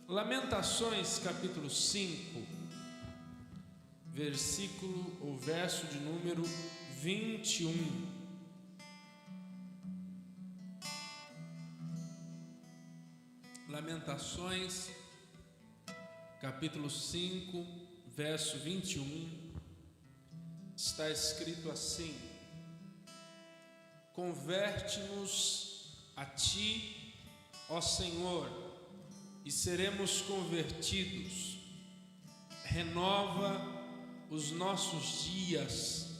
Lamentações capítulo 5, versículo ou verso de número 21. Lamentações capítulo 5, verso 21, está escrito assim: converte-nos a ti, ó Senhor, e seremos convertidos. Renova os nossos dias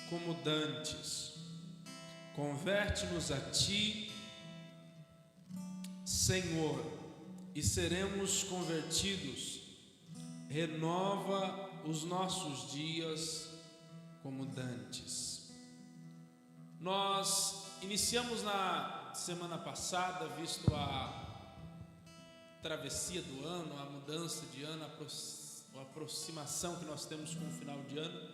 como dantes. Converte-nos a ti, Senhor, e seremos convertidos. Renova os nossos dias como dantes. Nós iniciamos na semana passada, visto a travessia do ano, a mudança de ano, a aproximação que nós temos com o final de ano,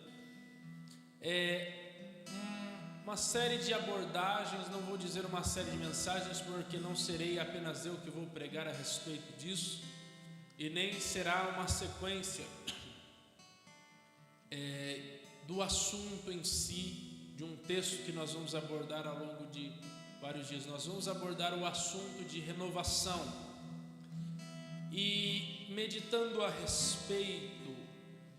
uma série de abordagens. Não vou dizer uma série de mensagens, porque não serei apenas eu que vou pregar a respeito disso, e nem será uma sequência do assunto em si, de um texto que nós vamos abordar ao longo de vários dias. Nós vamos abordar o assunto de renovação. E meditando a respeito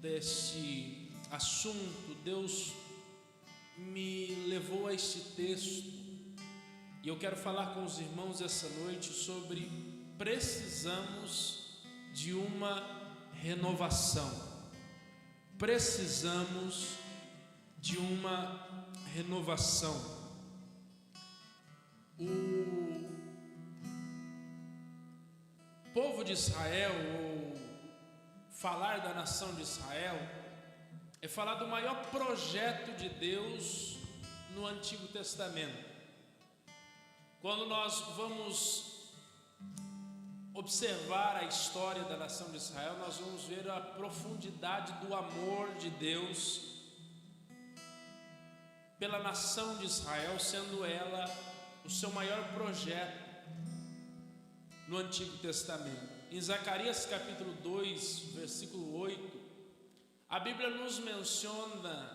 deste assunto, Deus me levou a este texto, e eu quero falar com os irmãos essa noite sobre precisamos de uma renovação. Precisamos de uma renovação. O povo de Israel, ou falar da nação de Israel, é falar do maior projeto de Deus no Antigo Testamento. Quando nós vamos observar a história da nação de Israel, nós vamos ver a profundidade do amor de Deus pela nação de Israel, sendo ela o seu maior projeto no Antigo Testamento. Em Zacarias capítulo 2, versículo 8, a Bíblia nos menciona,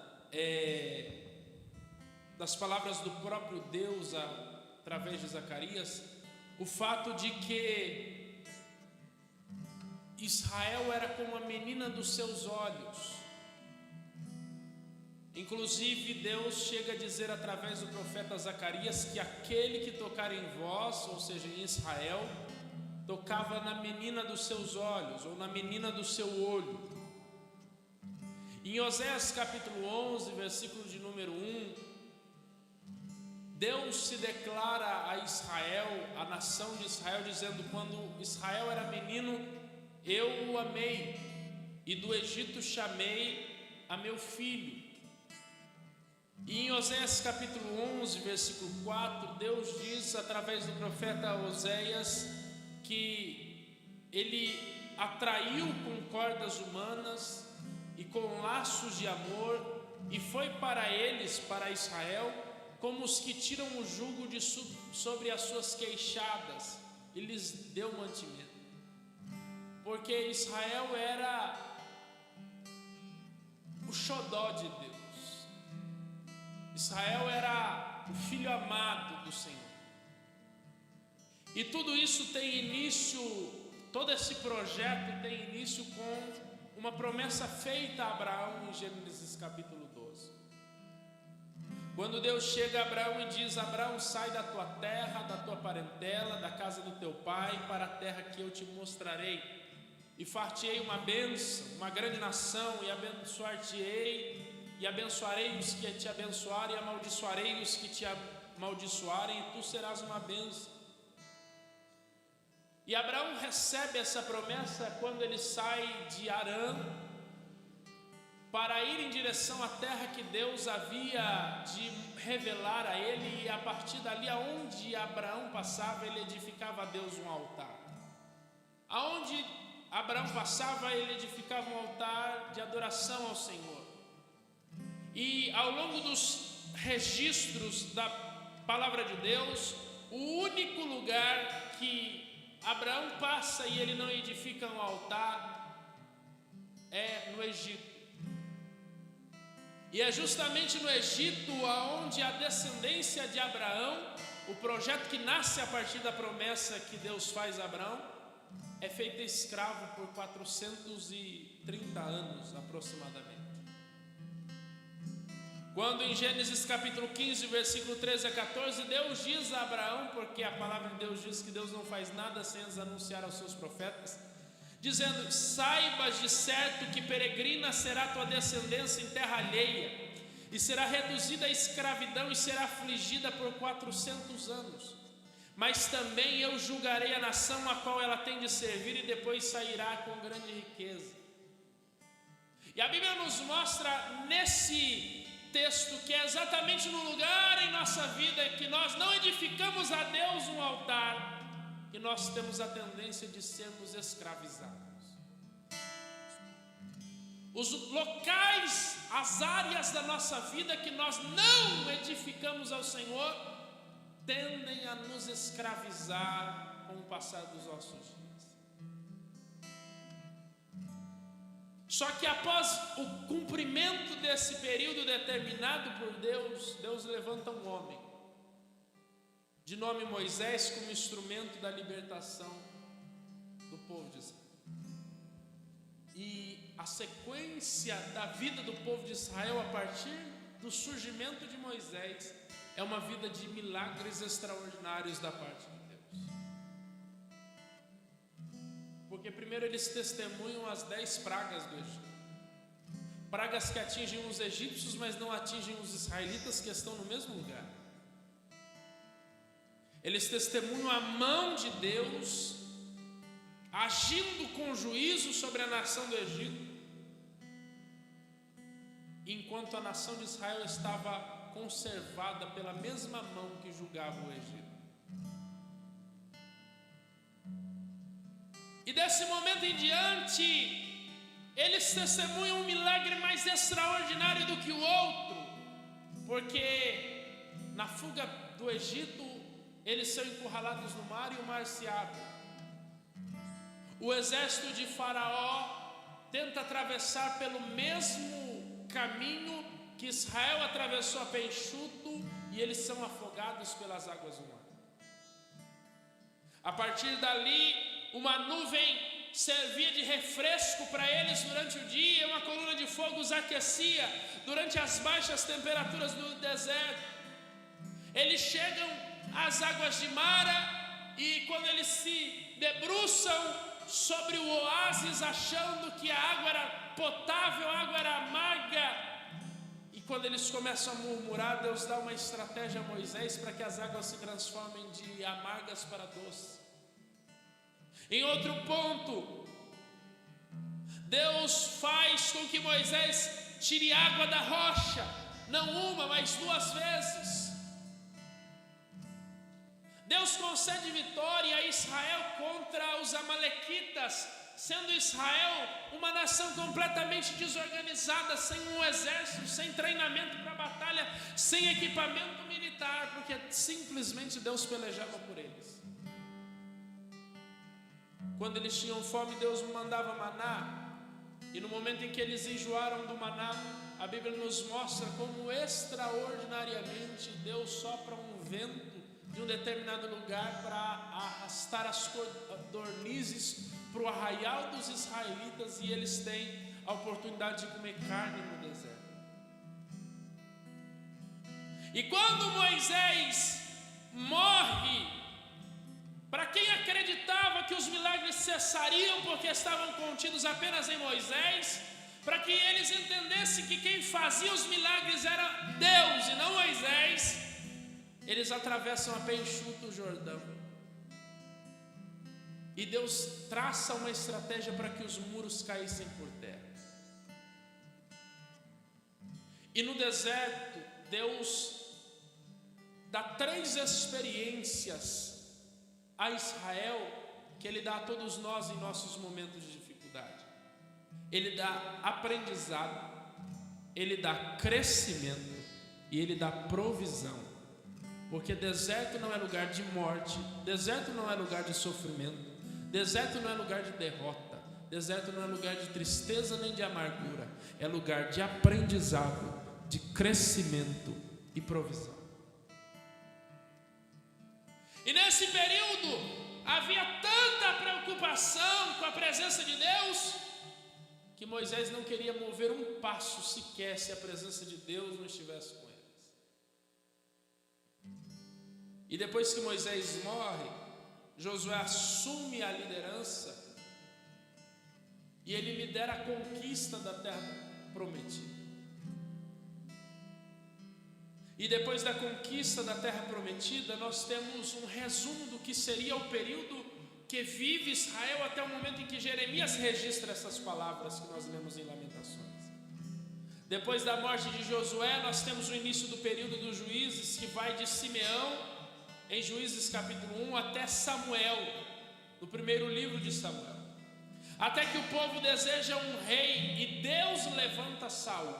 das palavras do próprio Deus através de Zacarias, o fato de que Israel era como a menina dos seus olhos. Inclusive Deus chega a dizer através do profeta Zacarias que aquele que tocar em vós, ou seja, em Israel, tocava na menina dos seus olhos, ou na menina do seu olho. Em Oséias capítulo 11, versículo de número 1, Deus se declara a Israel, a nação de Israel, dizendo: quando Israel era menino, eu o amei, e do Egito chamei a meu filho. E em Oséias capítulo 11, versículo 4, Deus diz através do profeta Oséias que ele atraiu com cordas humanas e com laços de amor, e foi para eles, para Israel, como os que tiram o jugo sobre as suas queixadas, e lhes deu mantimento. Porque Israel era o xodó de Deus. Israel era o filho amado do Senhor. E tudo isso tem início, todo esse projeto tem início com uma promessa feita a Abraão em Gênesis capítulo 12. Quando Deus chega a Abraão e diz: Abraão, sai da tua terra, da tua parentela, da casa do teu pai, para a terra que eu te mostrarei, e far-te-ei uma bênção, uma grande nação, e abençoar-te-ei, e abençoarei os que te abençoarem, e amaldiçoarei os que te amaldiçoarem, e tu serás uma bênção. E Abraão recebe essa promessa quando ele sai de Harã para ir em direção à terra que Deus havia de revelar a ele, e a partir dali, aonde Abraão passava, ele edificava a Deus um altar. Aonde Abraão passava, ele edificava um altar de adoração ao Senhor. E ao longo dos registros da palavra de Deus, o único lugar que Abraão passa e ele não edifica um altar, é no Egito. E é justamente no Egito onde a descendência de Abraão, o projeto que nasce a partir da promessa que Deus faz a Abraão, é feito escravo por 430 anos aproximadamente. Quando em Gênesis capítulo 15, versículo 13 a 14, Deus diz a Abraão, porque a palavra de Deus diz que Deus não faz nada sem antes anunciar aos seus profetas, dizendo: saibas de certo que peregrina será tua descendência em terra alheia, e será reduzida à escravidão e será afligida por 400 anos. Mas também eu julgarei a nação a qual ela tem de servir, e depois sairá com grande riqueza. E a Bíblia nos mostra nesse texto que é exatamente no lugar em nossa vida que nós não edificamos a Deus um altar, que nós temos a tendência de sermos escravizados. Os locais, as áreas da nossa vida que nós não edificamos ao Senhor, tendem a nos escravizar com o passar dos nossos dias. Só que após o cumprimento desse período determinado por Deus, Deus levanta um homem, de nome Moisés, como instrumento da libertação do povo de Israel. E a sequência da vida do povo de Israel, a partir do surgimento de Moisés, é uma vida de milagres extraordinários da parte de Deus. Porque primeiro eles testemunham as 10 pragas do Egito. Pragas que atingem os egípcios, mas não atingem os israelitas, que estão no mesmo lugar. Eles testemunham a mão de Deus agindo com juízo sobre a nação do Egito, enquanto a nação de Israel estava conservada pela mesma mão que julgava o Egito. E desse momento em diante, eles testemunham um milagre mais extraordinário do que o outro, porque na fuga do Egito, eles são encurralados no mar e o mar se abre. O exército de Faraó tenta atravessar pelo mesmo caminho que Israel atravessou a pé enxuto, e eles são afogados pelas águas do mar. A partir dali, uma nuvem servia de refresco para eles durante o dia, e uma coluna de fogo os aquecia durante as baixas temperaturas do deserto. Eles chegam às águas de Mara, e quando eles se debruçam sobre o oásis, achando que a água era potável, a água era amarga, e quando eles começam a murmurar, Deus dá uma estratégia a Moisés para que as águas se transformem de amargas para doces. Em outro ponto, Deus faz com que Moisés tire água da rocha, não uma, mas 2 vezes. Deus concede vitória a Israel contra os amalequitas, sendo Israel uma nação completamente desorganizada, sem um exército, sem treinamento para batalha, sem equipamento militar, porque simplesmente Deus pelejava por eles. Quando eles tinham fome, Deus mandava maná, e no momento em que eles enjoaram do maná, a Bíblia nos mostra como extraordinariamente Deus sopra um vento de um determinado lugar para arrastar as codornizes para o arraial dos israelitas, e eles têm a oportunidade de comer carne no deserto. E quando Moisés morre, para quem acreditava que os milagres cessariam porque estavam contidos apenas em Moisés, para que eles entendessem que quem fazia os milagres era Deus e não Moisés, eles atravessam a pé enxuto o Jordão. E Deus traça uma estratégia para que os muros caíssem por terra. E no deserto, Deus dá 3 experiências a Israel que Ele dá a todos nós em nossos momentos de dificuldade. Ele dá aprendizado, Ele dá crescimento e Ele dá provisão. Porque deserto não é lugar de morte, deserto não é lugar de sofrimento, Deserto não é lugar de derrota, deserto não é lugar de tristeza nem de amargura, é lugar de aprendizado, de crescimento e provisão. E nesse período havia tanta preocupação com a presença de Deus, que Moisés não queria mover um passo sequer se a presença de Deus não estivesse com eles. E depois que Moisés morre, Josué assume a liderança e ele lidera a conquista da terra prometida. E depois da conquista da terra prometida, nós temos um resumo do que seria o período que vive Israel até o momento em que Jeremias registra essas palavras que nós lemos em Lamentações. Depois da morte de Josué, nós temos o início do período dos juízes, que vai de Simeão, em Juízes capítulo 1, até Samuel, no primeiro livro de Samuel. Até que o povo deseja um rei e Deus levanta Saul.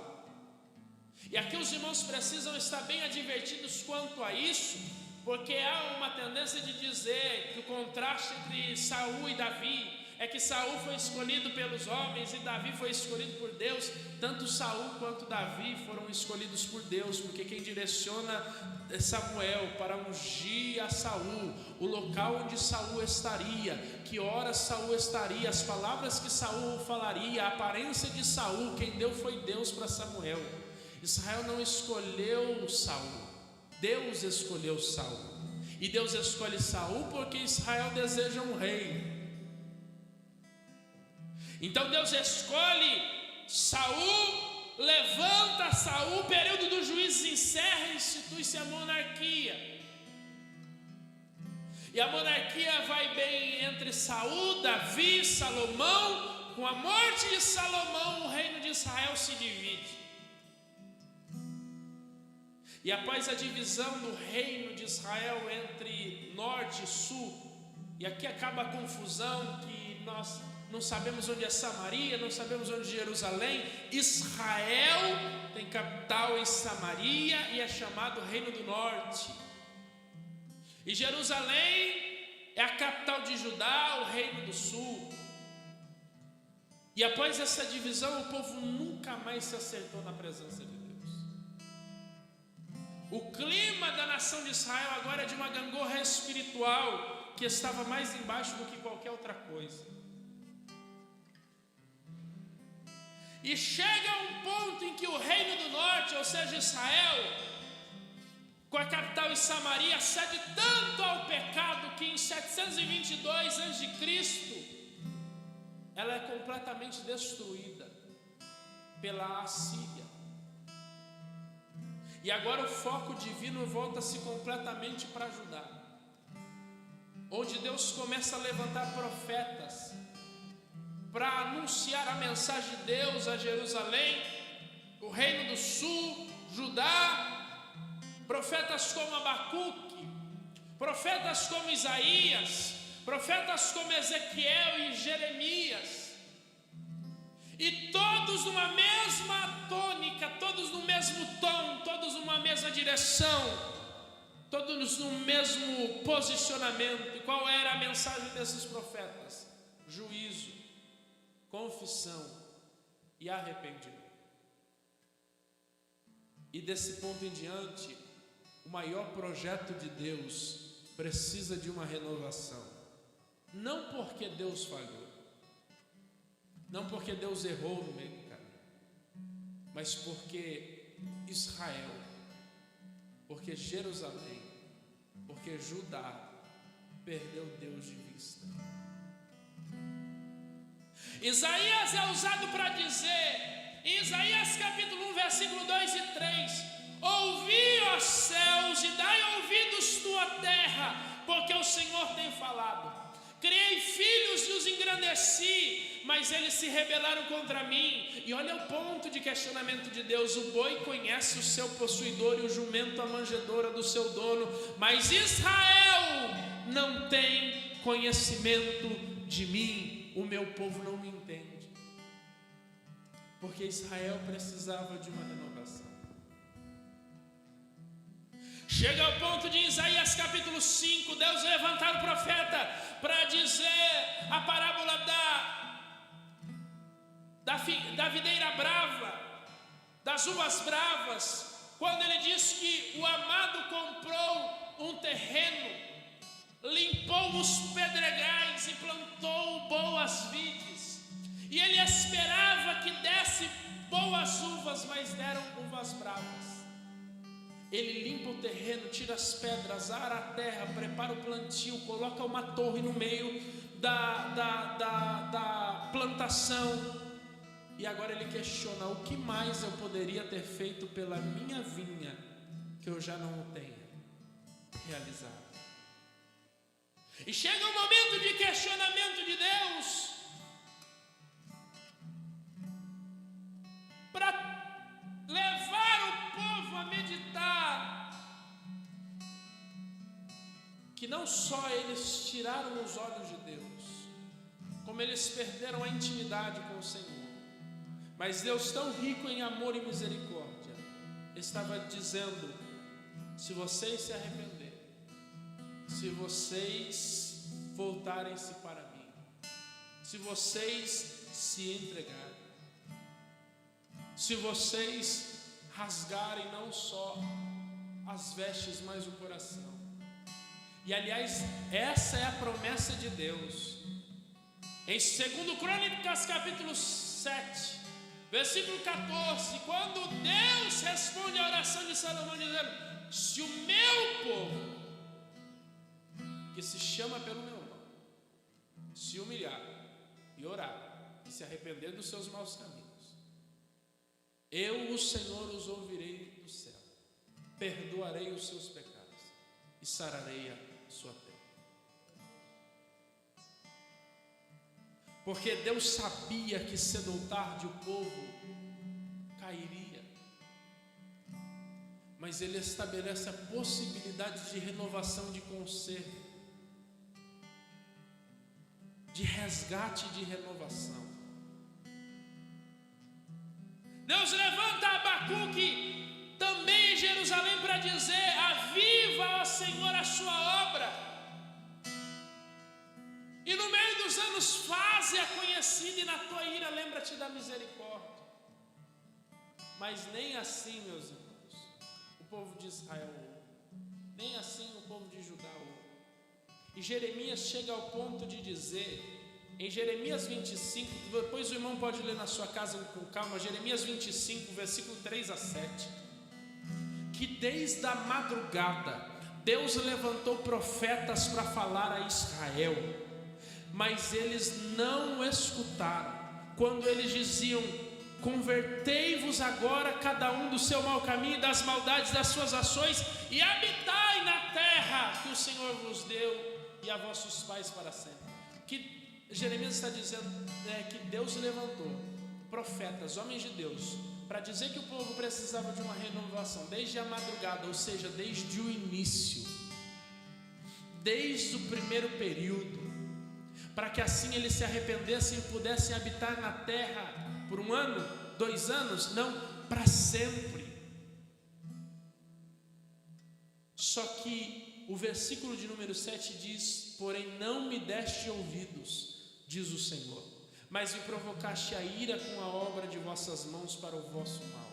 E aqui os irmãos precisam estar bem advertidos quanto a isso, porque há uma tendência de dizer que o contraste entre Saul e Davi é que Saul foi escolhido pelos homens e Davi foi escolhido por Deus. Tanto Saul quanto Davi foram escolhidos por Deus, porque quem direciona Samuel para ungir a Saul, o local onde Saul estaria, que horas Saul estaria, as palavras que Saul falaria, a aparência de Saul, quem deu foi Deus para Samuel. Israel não escolheu Saul, Deus escolheu Saul. E Deus escolhe Saul porque Israel deseja um rei. Então Deus escolhe Saul, levanta Saul, o período dos juízes encerra e institui-se a monarquia. E a monarquia vai bem entre Saul, Davi, Salomão. Com a morte de Salomão, o reino de Israel se divide. E após a divisão do reino de Israel entre norte e sul, e aqui acaba a confusão, que nós não sabemos onde é Samaria, não sabemos onde é Jerusalém. Israel tem capital em Samaria e é chamado Reino do Norte. E Jerusalém é a capital de Judá, o Reino do Sul. E após essa divisão, o povo nunca mais se acertou na presença de Deus. O clima da nação de Israel agora é de uma gangorra espiritual que estava mais embaixo do que qualquer outra coisa. E chega um ponto em que o reino do norte, ou seja, Israel, com a capital em Samaria, cede tanto ao pecado que em 722 a.C., ela é completamente destruída pela Assíria. E agora o foco divino volta-se completamente para Judá, onde Deus começa a levantar profetas para anunciar a mensagem de Deus a Jerusalém, o reino do sul, Judá. Profetas como Abacuque, profetas como Isaías, profetas como Ezequiel e Jeremias. E todos numa mesma tônica, todos no mesmo tom, todos numa mesma direção, todos no mesmo posicionamento. E qual era a mensagem desses profetas? Juízo, confissão e arrependimento. E desse ponto em diante, o maior projeto de Deus precisa de uma renovação. Não porque Deus falhou, não porque Deus errou no meio do caminho, mas porque Israel, porque Jerusalém, porque Judá perdeu Deus de vista. Isaías é usado para dizer, em Isaías capítulo 1, versículo 2 e 3: ouvi, ó céus, e dai ouvidos tua terra, porque o Senhor tem falado. Criei filhos e os engrandeci, mas eles se rebelaram contra mim. E olha o ponto de questionamento de Deus: o boi conhece o seu possuidor e o jumento a manjedoura do seu dono, mas Israel não tem conhecimento de mim, o meu povo não me entende. Porque Israel precisava de uma renovação. Chega ao ponto de Isaías capítulo 5, Deus levantar o profeta para dizer a parábola da videira brava, das uvas bravas, quando ele diz que o amado comprou um terreno, limpou os pedregais e plantou boas vides, e ele esperava que desse boas uvas, mas deram uvas bravas. Ele limpa o terreno, tira as pedras, ara a terra, prepara o plantio, coloca uma torre no meio da plantação. E agora ele questiona: o que mais eu poderia ter feito pela minha vinha que eu já não tenha realizado? E chega um momento de questionamento de Deus para levar o povo a meditar que não só eles tiraram os olhos de Deus, como eles perderam a intimidade com o Senhor. Mas Deus, tão rico em amor e misericórdia, estava dizendo: se vocês se arrependerem, se vocês voltarem-se para mim, se vocês se entregarem, se vocês rasgarem não só as vestes, mas o coração. E aliás, essa é a promessa de Deus. Em 2 Crônicas capítulo 7, versículo 14, quando Deus responde à oração de Salomão dizendo: se o meu povo, que se chama pelo meu nome, se humilhar e orar e se arrepender dos seus maus caminhos, eu, o Senhor, os ouvirei do céu, perdoarei os seus pecados e sararei a sua terra. Porque Deus sabia que cedo ou tarde o povo cairia, mas Ele estabelece a possibilidade de renovação, de conserto, de resgate, de renovação. Deus levanta Abacuque também em Jerusalém para dizer: aviva, ó Senhor, a sua obra, e no meio dos anos faze-a conhecida, e na tua ira lembra-te da misericórdia. Mas nem assim, meus irmãos, o povo de Israel ouve, nem assim o povo de Judá ouve. E Jeremias chega ao ponto de dizer, em Jeremias 25, depois o irmão pode ler na sua casa com calma, Jeremias 25, versículo 3 a 7, que desde a madrugada Deus levantou profetas para falar a Israel, mas eles não escutaram, quando eles diziam: convertei-vos agora cada um do seu mau caminho e das maldades das suas ações, e habitai na terra que o Senhor vos deu e a vossos pais para sempre. Que Jeremias está dizendo que Deus levantou profetas, homens de Deus, para dizer que o povo precisava de uma renovação desde a madrugada, ou seja, desde o início, desde o primeiro período, para que assim eles se arrependessem e pudessem habitar na terra por 1 ano, 2 anos, não, para sempre. Só que o versículo de número 7 diz: porém não me deste ouvidos, diz o Senhor, mas me provocaste a ira com a obra de vossas mãos para o vosso mal.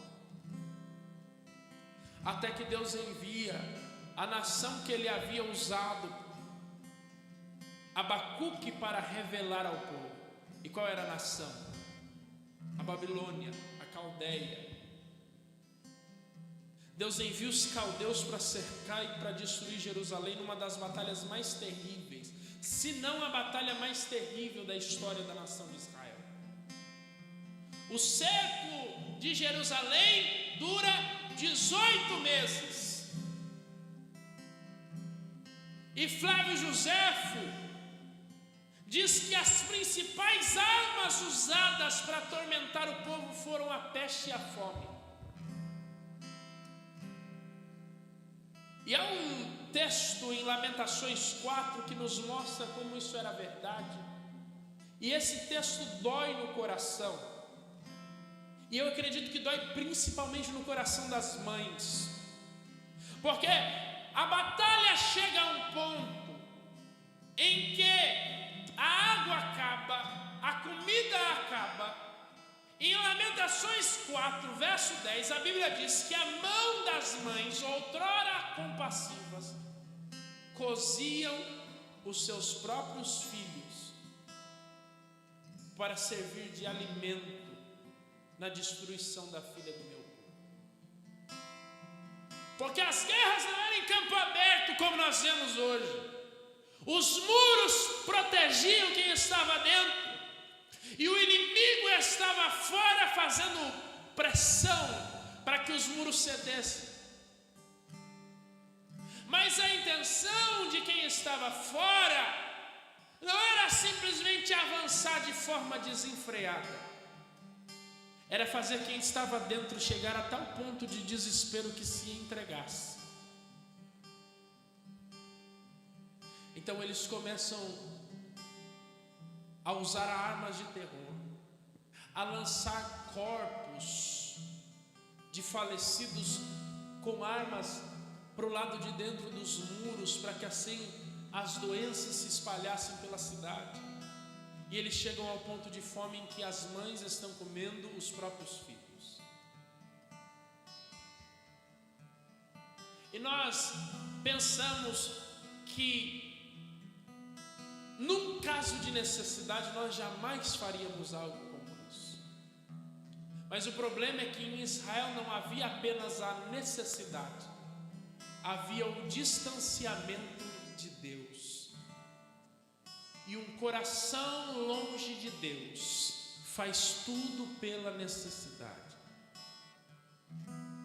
Até que Deus envia a nação que ele havia usado, Abacuque, para revelar ao povo. E qual era a nação? A Babilônia, a Caldeia. Deus envia os caldeus para cercar e para destruir Jerusalém numa das batalhas mais terríveis, se não a batalha mais terrível da história da nação de Israel. O cerco de Jerusalém dura 18 meses. E Flávio Joséfo diz que as principais armas usadas para atormentar o povo foram a peste e a fome. E há um texto em Lamentações 4 que nos mostra como isso era verdade. E esse texto dói no coração. E eu acredito que dói principalmente no coração das mães. Porque a batalha chega a um ponto em que a água acaba, a comida acaba. Em Lamentações 4, verso 10, a Bíblia diz que a mão das mães, outrora compassivas, coziam os seus próprios filhos para servir de alimento na destruição da filha do meu povo. Porque as guerras não eram em campo aberto como nós vemos hoje. Os muros protegiam quem estava dentro e o inimigo estava fora fazendo pressão para que os muros cedessem. Mas a intenção de quem estava fora não era simplesmente avançar de forma desenfreada, era fazer quem estava dentro chegar a tal ponto de desespero que se entregasse. Então eles começam a usar armas de terror, a lançar corpos de falecidos com armas para o lado de dentro dos muros, para que assim as doenças se espalhassem pela cidade. E eles chegam ao ponto de fome em que as mães estão comendo os próprios filhos. E nós pensamos que num caso de necessidade nós jamais faríamos algo como isso. Mas o problema é que em Israel não havia apenas a necessidade, havia o distanciamento de Deus. E um coração longe de Deus faz tudo pela necessidade.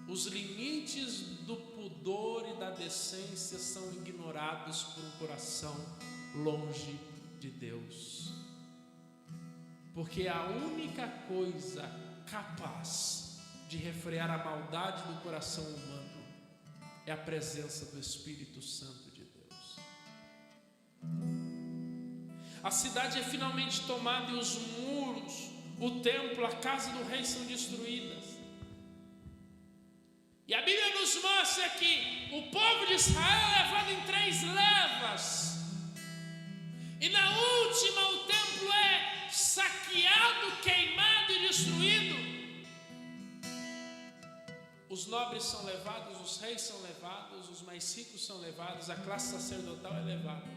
Os limites do pudor e da decência são ignorados por um coração longe de Deus. Porque a única coisa capaz de refrear a maldade do coração humano é a presença do Espírito Santo de Deus. A cidade é finalmente tomada e os muros, o templo, a casa do rei são destruídas. E a Bíblia nos mostra que o povo de Israel é levado em 3 levas. E na última o templo é saqueado, queimado e destruído. Os nobres são levados, os reis são levados, os mais ricos são levados, a classe sacerdotal é levada.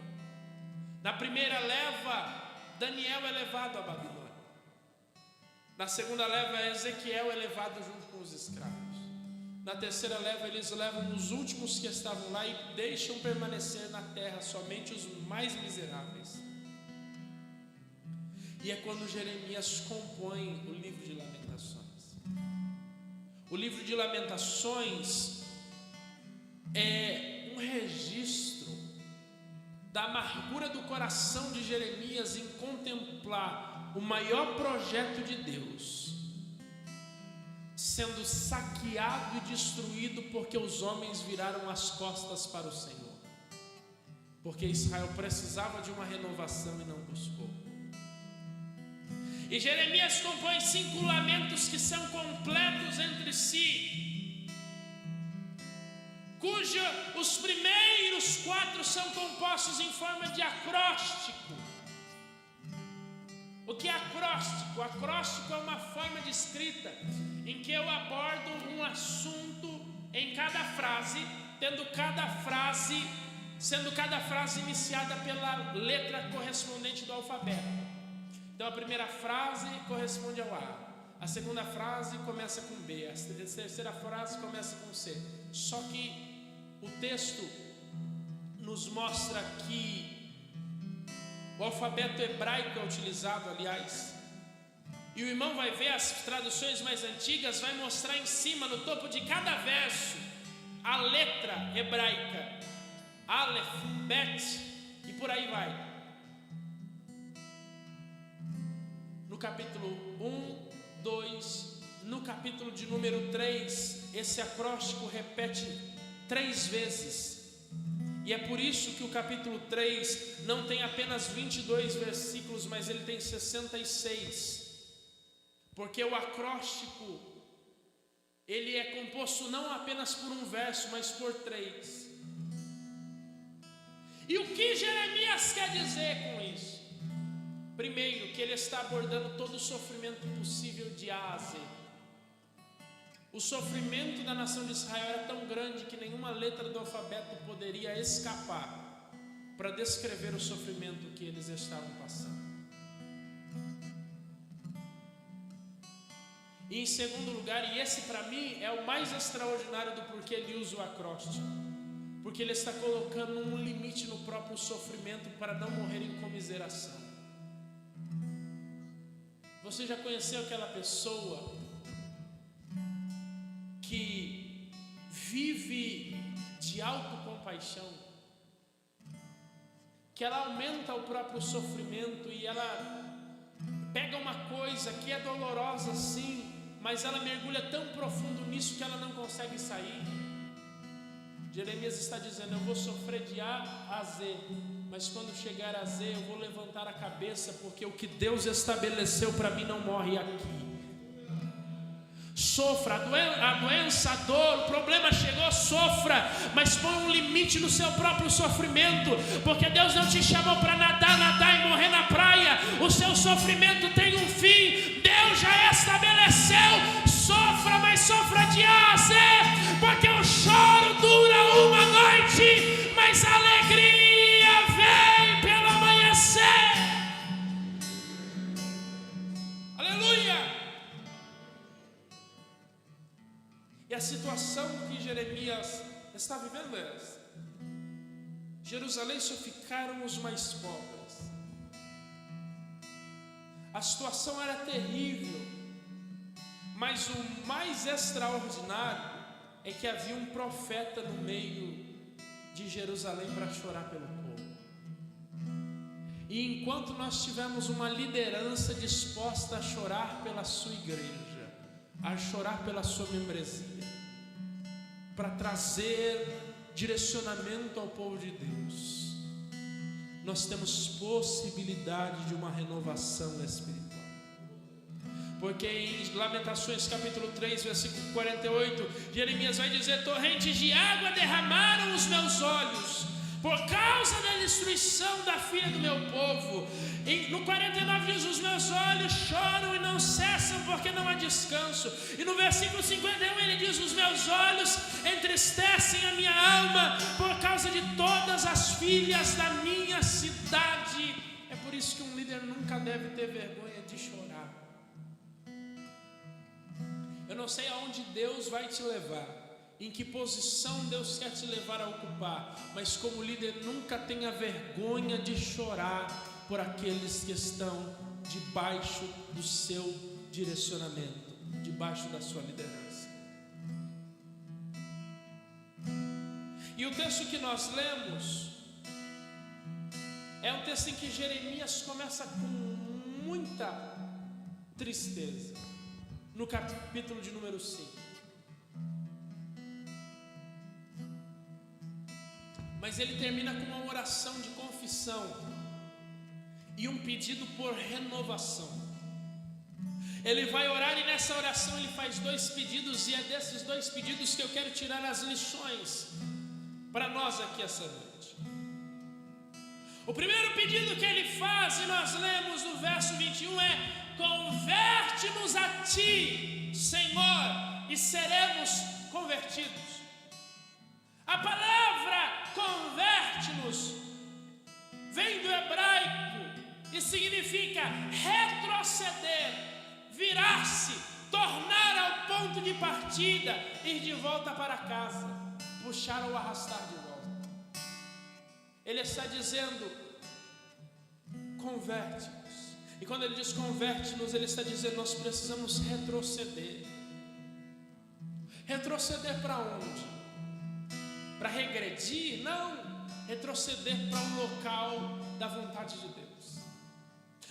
Na primeira leva, Daniel é levado a Babilônia. Na segunda leva, Ezequiel é levado junto com os escravos. Na terceira leva, eles levam os últimos que estavam lá e deixam permanecer na terra somente os mais miseráveis. E é quando Jeremias compõe o livro de Lamentações. O livro de Lamentações é um registro da amargura do coração de Jeremias em contemplar o maior projeto de Deus sendo saqueado e destruído porque os homens viraram as costas para o Senhor, porque Israel precisava de uma renovação e não buscou. E Jeremias compõe 5 lamentos que são completos entre si, os primeiros 4 são compostos em forma de acróstico. O que é acróstico? Acróstico é uma forma de escrita em que eu abordo um assunto em cada frase, sendo cada frase iniciada pela letra correspondente do alfabeto. Então a primeira frase corresponde ao A, a segunda frase começa com B, a terceira frase começa com C. Só que o texto nos mostra que o alfabeto hebraico é utilizado, aliás, e o irmão vai ver as traduções mais antigas, vai mostrar em cima, no topo de cada verso, a letra hebraica, Aleph, Bet, e por aí vai. No capítulo 1, 2, no capítulo de número 3, esse acróstico repete 3 vezes. E é por isso que o capítulo 3 não tem apenas 22 versículos, mas ele tem 66. Porque o acróstico, ele é composto não apenas por um verso, mas por 3. E o que Jeremias quer dizer com isso? Primeiro, que ele está abordando todo o sofrimento possível de A a Z. O sofrimento da nação de Israel era tão grande que nenhuma letra do alfabeto poderia escapar para descrever o sofrimento que eles estavam passando. E em segundo lugar, e esse para mim é o mais extraordinário do porquê ele usa o acróstico, porque ele está colocando um limite no próprio sofrimento para não morrer em comiseração. Você já conheceu aquela pessoa que vive de autocompaixão, que ela aumenta o próprio sofrimento e ela pega uma coisa que é dolorosa sim, mas ela mergulha tão profundo nisso que ela não consegue sair? Jeremias está dizendo: eu vou sofrer de A a Z, mas quando chegar a Z eu vou levantar a cabeça, porque o que Deus estabeleceu para mim não morre aqui. Sofra, a doença, a dor, o problema chegou, sofra, mas põe um limite no seu próprio sofrimento, porque Deus não te chamou para nadar e morrer na praia. O seu sofrimento tem um fim, Deus já estabeleceu. Sofra, mas sofra de A a Z, porque o choro dura uma noite, mas a alegria vem pelo amanhecer. Aleluia! E a situação que Jeremias está vivendo é essa: Jerusalém só ficaram os mais pobres. A situação era terrível, mas o mais extraordinário é que havia um profeta no meio de Jerusalém para chorar pelo povo. E enquanto nós tivemos uma liderança disposta a chorar pela sua igreja, a chorar pela sua membresia, para trazer direcionamento ao povo de Deus, nós temos possibilidade de uma renovação espiritual. Porque em Lamentações capítulo 3, versículo 48, Jeremias vai dizer: torrentes de água derramaram os meus olhos por causa da destruição da filha do meu povo. No 49 diz: os meus olhos choram e não cessam, porque não há descanso. E no versículo 51 ele diz: os meus olhos entristecem a minha alma por causa de todas as filhas da minha cidade. É por isso que um líder nunca deve ter vergonha de chorar. Eu não sei aonde Deus vai te levar, em que posição Deus quer te levar a ocupar, mas como líder nunca tenha vergonha de chorar por aqueles que estão debaixo do seu direcionamento, debaixo da sua liderança. E o texto que nós lemos é um texto em que Jeremias começa com muita tristeza, no capítulo de número 5. Mas ele termina com uma oração de confissão e um pedido por renovação. Ele vai orar e nessa oração ele faz 2 pedidos, e é desses 2 pedidos que eu quero tirar as lições para nós aqui essa noite. O primeiro pedido que ele faz, e nós lemos no verso 21, é: converte-nos a ti, Senhor, e seremos convertidos. A palavra converte-nos vem do hebraico e significa retroceder, virar-se, tornar ao ponto de partida, ir de volta para casa, puxar ou arrastar de volta. Ele está dizendo: converte-nos. E quando ele diz converte-nos, ele está dizendo: nós precisamos retroceder. Retroceder para onde? Para regredir? Não, retroceder para um local da vontade de Deus.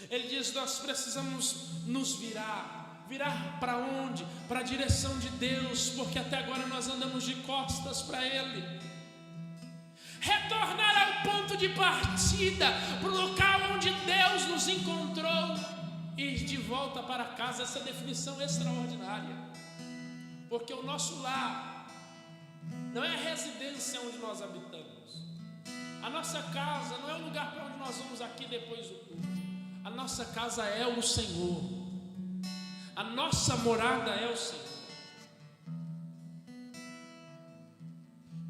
Ele diz: nós precisamos nos virar para onde? Para a direção de Deus, porque até agora nós andamos de costas para Ele. Retornar ao ponto de partida, para o local onde Deus nos encontrou, ir de volta para casa. Essa definição extraordinária, porque o nosso lar não é a residência onde nós habitamos. A nossa casa não é o lugar para onde nós vamos aqui depois do culto. A nossa casa é o Senhor. A nossa morada é o Senhor.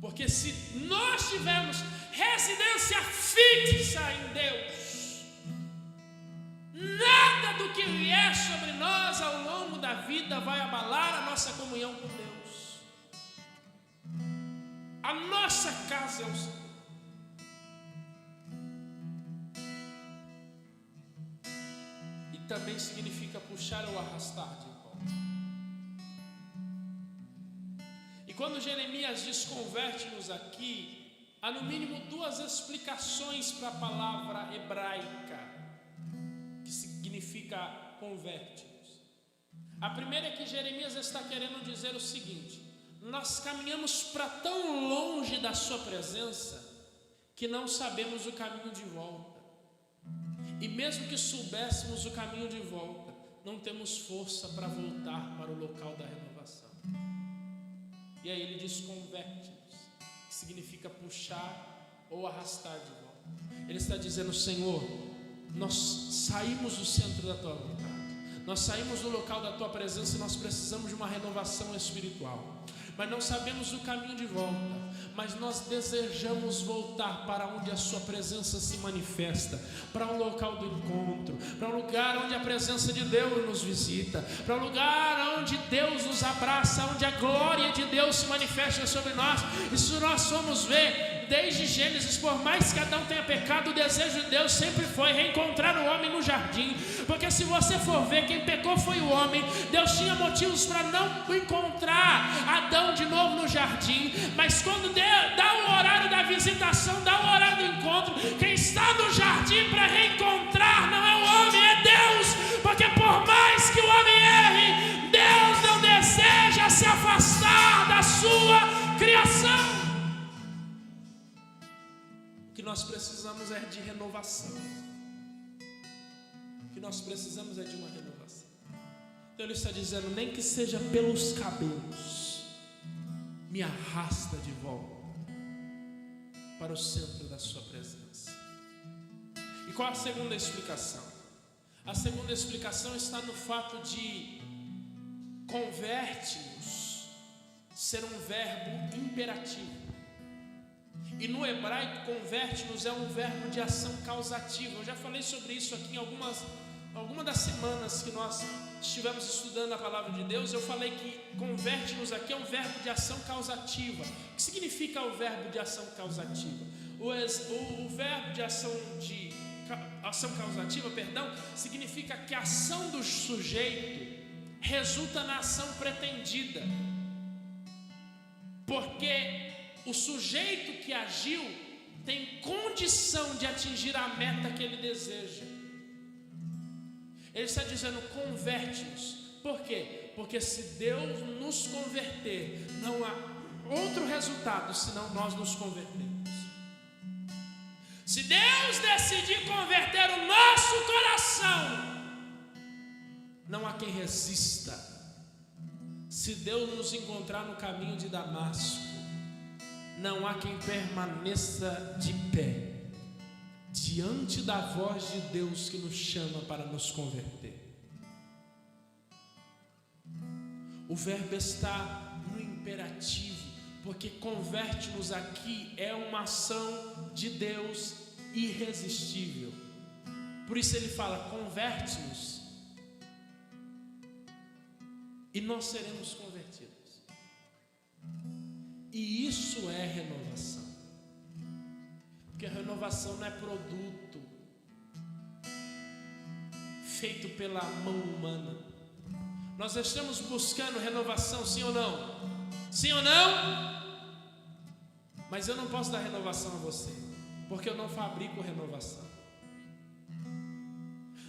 Porque se nós tivermos residência fixa em Deus, nada do que vier sobre nós ao longo da vida vai abalar a nossa comunhão com Deus. A nossa casa é o Senhor. E também significa puxar ou arrastar de volta. E quando Jeremias diz converte-nos aqui, há no mínimo duas explicações para a palavra hebraica que significa converte-nos. A primeira é que Jeremias está querendo dizer o seguinte: nós caminhamos para tão longe da sua presença que não sabemos o caminho de volta. E mesmo que soubéssemos o caminho de volta, não temos força para voltar para o local da renovação. E aí ele diz converte-nos, que significa puxar ou arrastar de volta. Ele está dizendo: Senhor, nós saímos do centro da tua vontade, nós saímos do local da tua presença e nós precisamos de uma renovação espiritual, mas não sabemos o caminho de volta. Mas nós desejamos voltar para onde a sua presença se manifesta, para um local do encontro, para um lugar onde a presença de Deus nos visita, para um lugar onde Deus nos abraça, onde a glória de Deus se manifesta sobre nós. Isso nós fomos ver desde Gênesis. Por mais que Adão tenha pecado, o desejo de Deus sempre foi reencontrar o homem no jardim, porque se você for ver, quem pecou foi o homem. Deus tinha motivos para não encontrar Adão de novo no jardim, mas quando Deus dá o horário da visitação, dá o horário do encontro, quem está no jardim para reencontrar não é o homem, é Deus, porque por mais que o homem erre, Deus não deseja se afastar da sua criação. O que nós precisamos é de renovação. O que nós precisamos é de uma renovação. Então ele está dizendo: nem que seja pelos cabelos, me arrasta de volta para o centro da sua presença. E qual a segunda explicação? A segunda explicação está no fato de converte-nos ser um verbo imperativo. E no hebraico, converte-nos é um verbo de ação causativa. Eu já falei sobre isso aqui em algumas das semanas que nós estivemos estudando a palavra de Deus. Eu falei que converte-nos aqui é um verbo de ação causativa. O que significa o verbo de ação causativa? O verbo de ação causativa, significa que a ação do sujeito resulta na ação pretendida. Porque o sujeito que agiu tem condição de atingir a meta que ele deseja. Ele está dizendo: converte-nos. Por quê? Porque se Deus nos converter, não há outro resultado senão nós nos convertermos. Se Deus decidir converter o nosso coração, não há quem resista. Se Deus nos encontrar no caminho de Damasco, não há quem permaneça de pé diante da voz de Deus que nos chama para nos converter. O verbo está no imperativo, porque converte-nos aqui é uma ação de Deus irresistível. Por isso ele fala: converte-nos, e nós seremos convertidos. E isso é renovação. Porque a renovação não é produto feito pela mão humana. Nós estamos buscando renovação, sim ou não? Sim ou não? Mas eu não posso dar renovação a você, porque eu não fabrico renovação.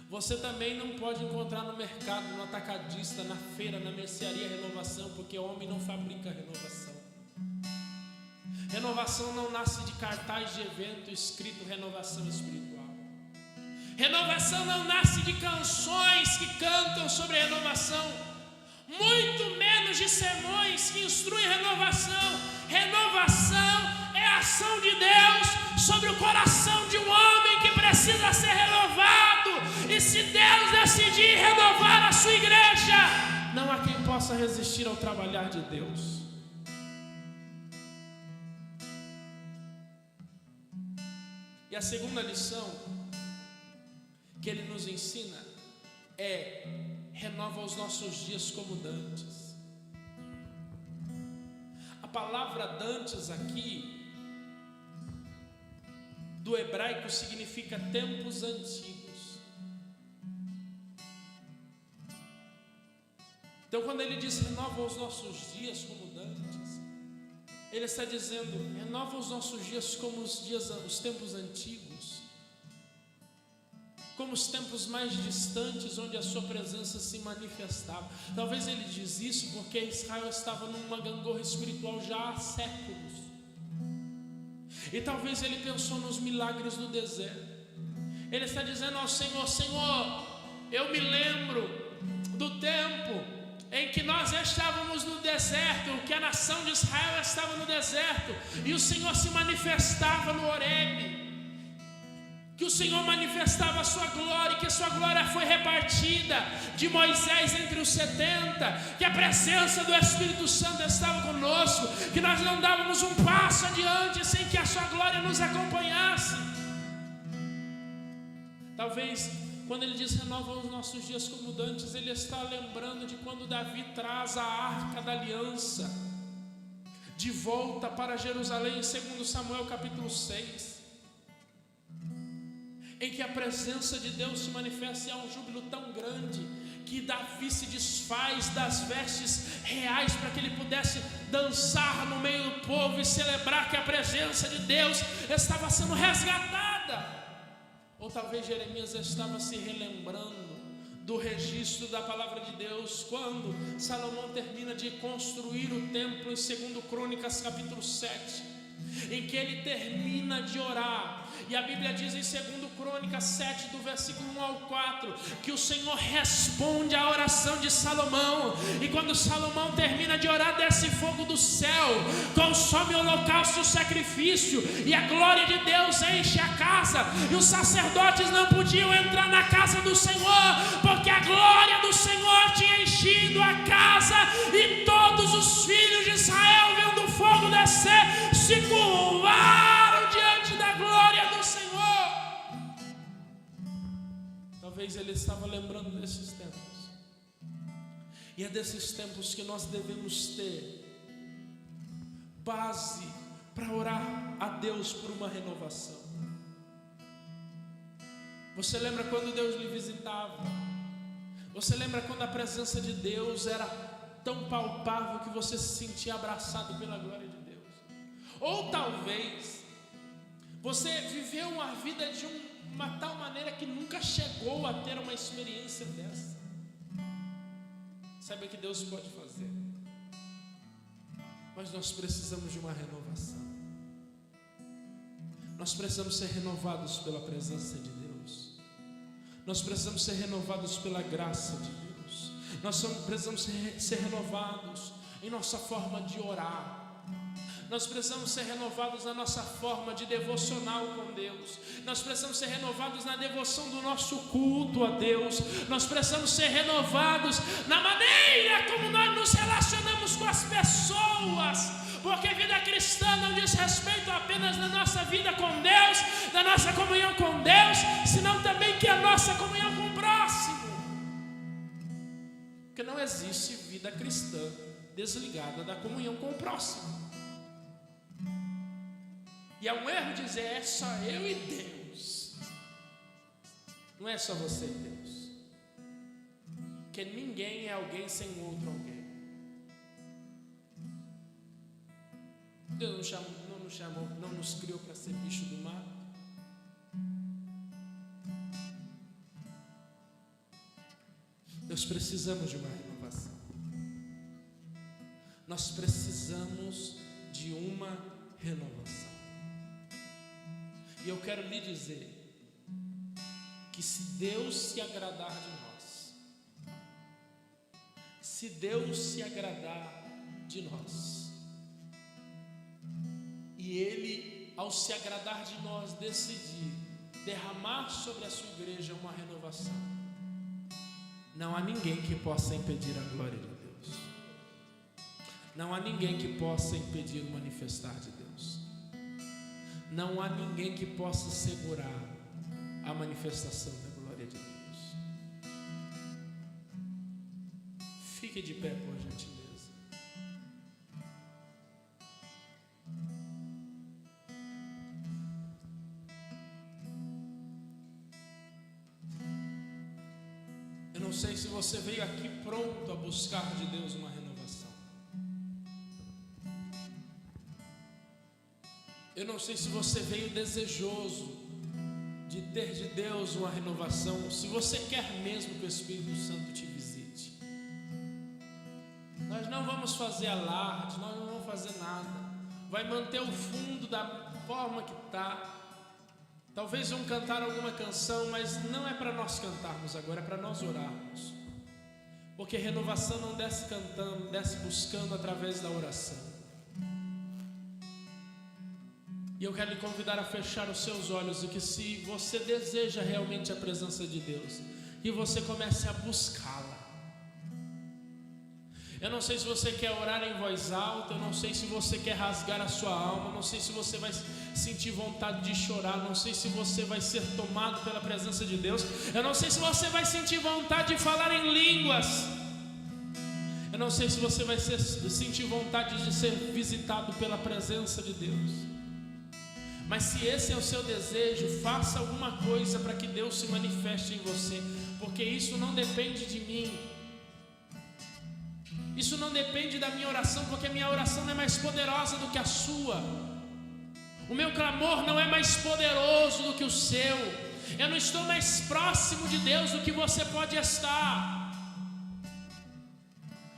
Você também não pode encontrar no mercado, no atacadista, na feira, na mercearia renovação, porque o homem não fabrica renovação. Renovação não nasce de cartaz de evento escrito renovação espiritual. Renovação não nasce de canções que cantam sobre renovação, muito menos de sermões que instruem renovação. Renovação é a ação de Deus sobre o coração de um homem que precisa ser renovado. E se Deus decidir renovar a sua igreja, não há quem possa resistir ao trabalhar de Deus. E a segunda lição que ele nos ensina é: renova os nossos dias como dantes. A palavra dantes aqui, do hebraico, significa tempos antigos. Então, quando ele diz renova os nossos dias como dantes, ele está dizendo: renova os nossos dias como os tempos antigos, como os tempos mais distantes, onde a sua presença se manifestava. Talvez ele diz isso porque Israel estava numa gangorra espiritual já há séculos, e talvez ele pensou nos milagres do deserto. Ele está dizendo ao Senhor: Senhor, eu me lembro do tempo em que nós estávamos no deserto, que a nação de Israel estava no deserto, e o Senhor se manifestava no Horebe, que o Senhor manifestava a sua glória, que a sua glória foi repartida de Moisés entre os 70, que a presença do Espírito Santo estava conosco, que nós não dávamos um passo adiante sem que a sua glória nos acompanhasse. Talvez quando ele diz renova os nossos dias como dantes, ele está lembrando de quando Davi traz a arca da aliança de volta para Jerusalém, em 2 Samuel capítulo 6, em que a presença de Deus se manifesta e há um júbilo tão grande que Davi se desfaz das vestes reais para que ele pudesse dançar no meio do povo e celebrar que a presença de Deus estava sendo resgatada. Ou talvez Jeremias estava se relembrando do registro da palavra de Deus, quando Salomão termina de construir o templo em 2 Crônicas capítulo 7, em que ele termina de orar, e a Bíblia diz em 2 Crônicas 7, do versículo 1 ao 4, que o Senhor responde à oração de Salomão, e quando Salomão termina de orar, desce fogo do céu, consome o holocausto e o sacrifício, e a glória de Deus enche a casa, e os sacerdotes não podiam entrar na casa do Senhor, porque a glória do Senhor tinha enchido a casa, e todos os filhos de Israel, vendo o fogo descer, se curvaram diante da glória do Senhor. Talvez ele estava lembrando desses tempos, e é desses tempos que nós devemos ter base para orar a Deus por uma renovação. Você lembra quando Deus lhe visitava? Você lembra quando a presença de Deus era tão palpável que você se sentia abraçado pela glória de Deus? Ou talvez você viveu uma vida de uma tal maneira que nunca chegou a ter uma experiência dessa. Sabe o que Deus pode fazer? Mas nós precisamos de uma renovação. Nós precisamos ser renovados pela presença de Deus. Nós precisamos ser renovados pela graça de Deus. Nós precisamos ser renovados em nossa forma de orar. Nós precisamos ser renovados na nossa forma de devocional com Deus. Nós precisamos ser renovados na devoção do nosso culto a Deus. Nós precisamos ser renovados na maneira como nós nos relacionamos com as pessoas. Porque a vida cristã não diz respeito apenas da nossa vida com Deus, da nossa comunhão com Deus, senão também que a nossa comunhão com o próximo. Porque não existe vida cristã desligada da comunhão com o próximo. E é um erro dizer é só eu e Deus. Não é só você e Deus. Porque ninguém é alguém sem outro alguém. Deus não nos chamou, não nos criou para ser bicho do mato. Nós precisamos de uma renovação. Nós precisamos de uma renovação. E eu quero lhe dizer que se Deus se agradar de nós, se Deus se agradar de nós, e Ele ao se agradar de nós, decidir derramar sobre a sua igreja uma renovação, não há ninguém que possa impedir a glória de Deus. Não há ninguém que possa impedir o manifestar de Deus. Não há ninguém que possa segurar a manifestação da glória de Deus. Fique de pé, por gentileza. Eu não sei se você veio aqui pronto a buscar de Deus uma renovação. Eu não sei se você veio desejoso de ter de Deus uma renovação, se você quer mesmo que o Espírito Santo te visite. Nós não vamos fazer alarde, nós não vamos fazer nada. Vai manter o fundo da forma que está. Talvez vão cantar alguma canção, mas não é para nós cantarmos agora, é para nós orarmos. Porque renovação não desce cantando, desce buscando através da oração. E eu quero lhe convidar a fechar os seus olhos e que, se você deseja realmente a presença de Deus, que você comece a buscá-la. Eu não sei se você quer orar em voz alta, eu não sei se você quer rasgar a sua alma, eu não sei se você vai sentir vontade de chorar, não sei se você vai ser tomado pela presença de Deus, eu não sei se você vai sentir vontade de falar em línguas, eu não sei se você vai sentir vontade de ser visitado pela presença de Deus. Mas se esse é o seu desejo, faça alguma coisa para que Deus se manifeste em você, porque isso não depende de mim. Isso não depende da minha oração, porque a minha oração não é mais poderosa do que a sua. O meu clamor não é mais poderoso do que o seu. Eu não estou mais próximo de Deus do que você pode estar.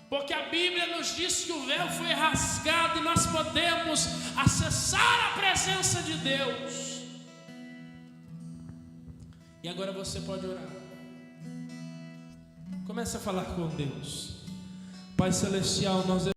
Porque a Bíblia nos diz que o véu foi rasgado e nós podemos acessar a presença de Deus. E agora você pode orar. Comece a falar com Deus. Pai Celestial, nós